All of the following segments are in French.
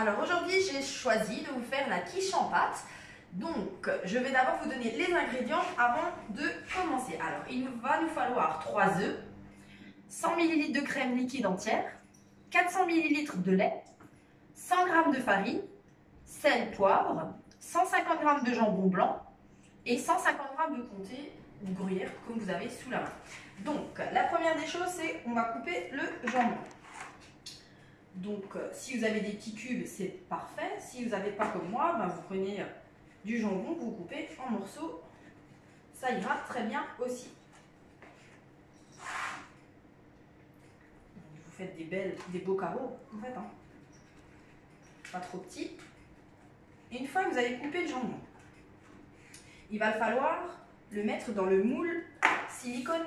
Alors aujourd'hui, j'ai choisi de vous faire la quiche en pâte. Donc, je vais d'abord vous donner les ingrédients avant de commencer. Alors, il va nous falloir 3 œufs, 100 ml de crème liquide entière, 400 ml de lait, 100 g de farine, sel, poivre, 150 g de jambon blanc et 150 g de comté ou gruyère comme vous avez sous la main. Donc, la première des choses, c'est qu'on va couper le jambon. Donc, si vous avez des petits cubes, c'est parfait. Si vous n'avez pas comme moi, ben, vous prenez du jambon, vous coupez en morceaux. Ça ira très bien aussi. Vous faites des beaux carreaux, en fait. Hein. Pas trop petits. Et une fois que vous avez coupé le jambon, il va falloir le mettre dans le moule silicone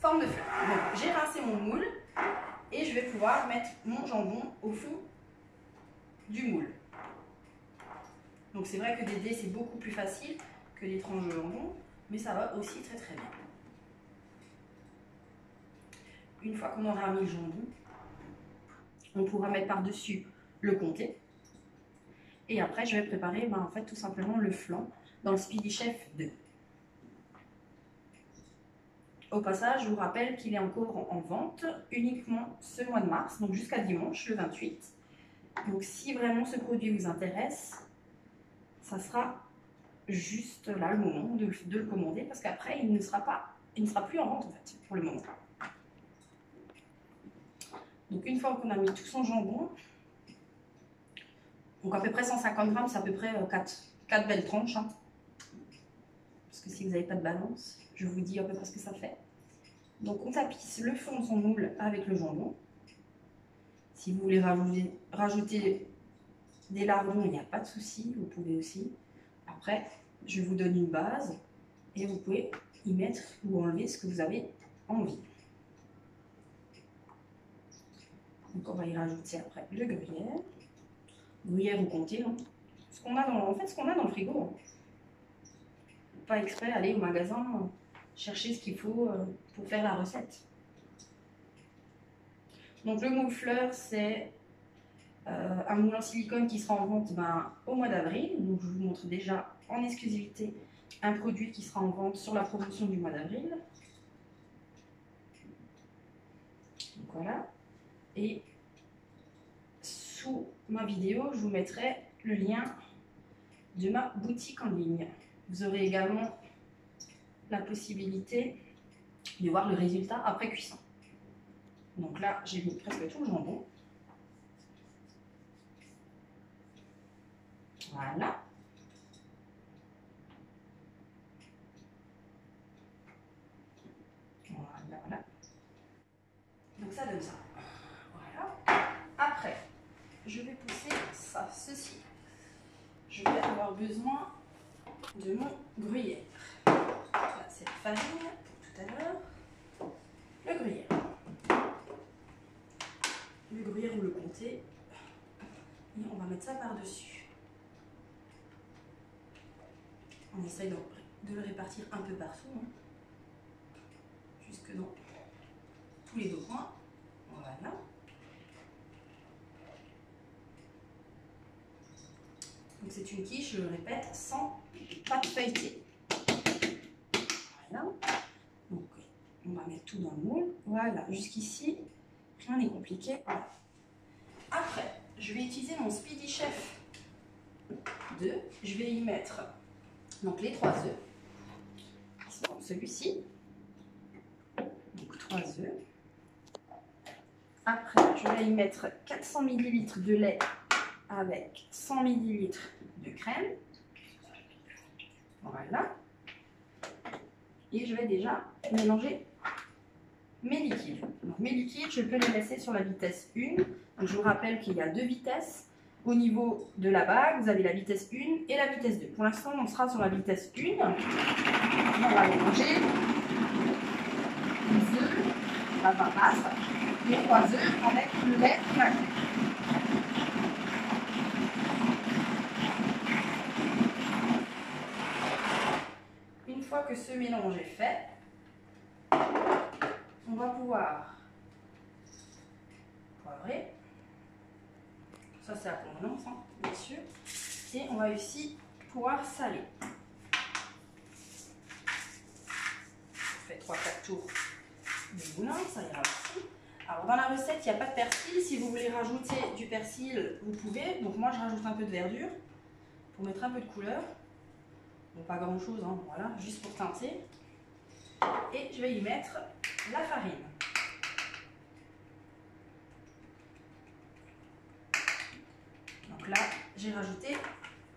forme de fleur. Donc, j'ai rincé mon moule. Et je vais pouvoir mettre mon jambon au fond du moule. Donc c'est vrai que des dés c'est beaucoup plus facile que des tranches de jambon, mais ça va aussi très très bien. Une fois qu'on aura mis le jambon, on pourra mettre par-dessus le comté. Et après je vais préparer en fait tout simplement le flan dans le Speedy Chef 2. Au passage, je vous rappelle qu'il est encore en vente uniquement ce mois de mars, donc jusqu'à dimanche, le 28. Donc si vraiment ce produit vous intéresse, ça sera juste là le moment de le commander, parce qu'après, il ne sera plus en vente en fait, pour le moment. Donc une fois qu'on a mis tout son jambon, donc à peu près 150 grammes, c'est à peu près 4 belles tranches. Hein. Parce que si vous n'avez pas de balance, je vous dis à peu près ce que ça fait. Donc on tapisse le fond de son moule avec le jambon. Si vous voulez rajouter des lardons, il n'y a pas de souci, vous pouvez aussi. Après, je vous donne une base et vous pouvez y mettre ou enlever ce que vous avez envie. Donc on va y rajouter après le gruyère. Gruyère, vous comptez, hein. Ce qu'on a dans le frigo. Hein. Pas exprès aller au magasin chercher ce qu'il faut pour faire la recette. Donc le moule fleur, c'est un moule en silicone qui sera en vente au mois d'avril. Donc je vous montre déjà en exclusivité un produit qui sera en vente sur la promotion du mois d'avril. Donc voilà. Et sous ma vidéo, je vous mettrai le lien de ma boutique en ligne. Vous aurez également la possibilité de voir le résultat après cuisson. Donc là, j'ai mis presque tout le jambon. Voilà. Voilà. Donc ça donne ça. Voilà. Après, je vais pousser ceci. Je vais avoir besoin de mon gruyère. Là, c'est la farine, tout à l'heure. Le gruyère. Le gruyère ou le comté. Et on va mettre ça par-dessus. On essaye de le répartir un peu partout. Hein. Jusque dans tous les deux coins. Voilà. Donc c'est une quiche, je le répète, sans pâte feuilletée. Voilà. Donc on va mettre tout dans le moule. Voilà, jusqu'ici, rien n'est compliqué. Voilà. Après, je vais utiliser mon Speedy Chef 2. Je vais y mettre donc les 3 œufs. Qui sont dans celui-ci. Donc 3 œufs. Après, je vais y mettre 400 ml de lait avec 100 ml de crème. Voilà. Et je vais déjà mélanger mes liquides. Donc, mes liquides, je peux les laisser sur la vitesse 1. Donc, je vous rappelle qu'il y a 2 vitesses. Au niveau de la bague, vous avez la vitesse 1 et la vitesse 2. Pour l'instant, on sera sur la vitesse 1. On va mélanger les œufs, la vapeur, les 3 œufs avec le lait et la crème. Une fois que ce mélange est fait, on va pouvoir poivrer. Ça c'est à convenance, hein, bien sûr. Et on va aussi pouvoir saler. On fait 3-4 tours de moulin, ça ira aussi. Alors dans la recette, il n'y a pas de persil. Si vous voulez rajouter du persil, vous pouvez. Donc moi je rajoute un peu de verdure pour mettre un peu de couleur. Donc pas grand chose, hein, voilà, juste pour teinter. Et je vais y mettre la farine. Donc là, j'ai rajouté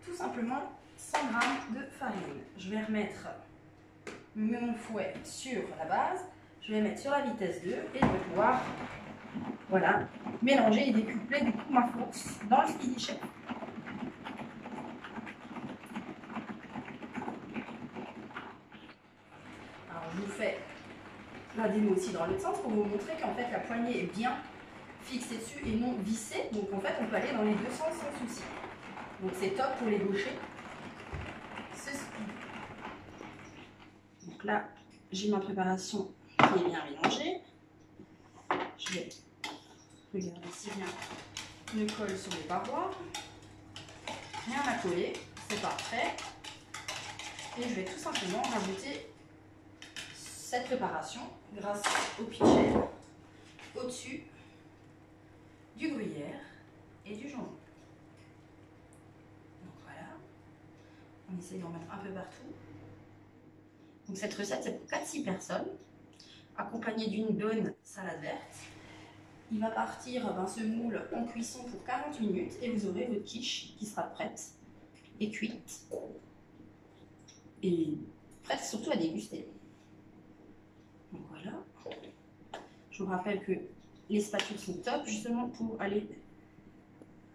tout simplement 100 g de farine. Je vais remettre mon fouet sur la base. Je vais mettre sur la vitesse 2 et je vais pouvoir, voilà, mélanger et décupler du coup ma force dans le Speedy Chef. Alors je vous fais la démo aussi dans l'autre sens pour vous montrer qu'en fait la poignée est bien fixée dessus et non vissée. Donc en fait on peut aller dans les deux sens sans souci. Donc c'est top pour les gauchers. Ce Speedy. Donc là j'ai ma préparation qui est bien mélangée. Je vais regarder si rien ne colle sur les parois. Rien à coller, c'est parfait. Et je vais tout simplement rajouter cette préparation grâce au pitcher au-dessus du gruyère et du jambon. Donc voilà, on essaye d'en mettre un peu partout. Donc cette recette c'est pour 4-6 personnes, accompagnée d'une bonne salade verte. Il va partir ce moule en cuisson pour 40 minutes et vous aurez votre quiche qui sera prête et cuite et prête surtout à déguster. Donc voilà. Je vous rappelle que les spatules sont top justement pour aller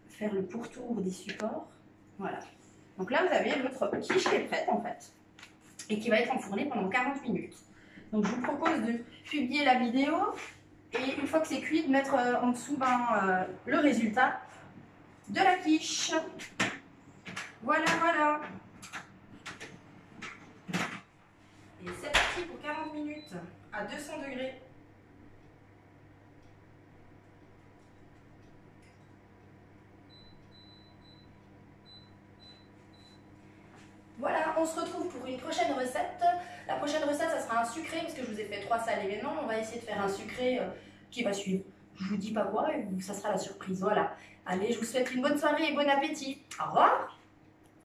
faire le pourtour des supports. Voilà. Donc là vous avez votre quiche qui est prête en fait et qui va être enfournée pendant 40 minutes. Donc je vous propose de publier la vidéo et une fois que c'est cuit de mettre en dessous le résultat de la quiche. Voilà, voilà. Et c'est parti pour 40 minutes à 200 degrés. Voilà, on se retrouve pour une prochaine recette. La prochaine recette, ça sera un sucré, parce que je vous ai fait 3 salés maintenant. On va essayer de faire un sucré qui va suivre. Je vous dis pas quoi, et ça sera la surprise. Voilà. Allez, je vous souhaite une bonne soirée et bon appétit. Au revoir.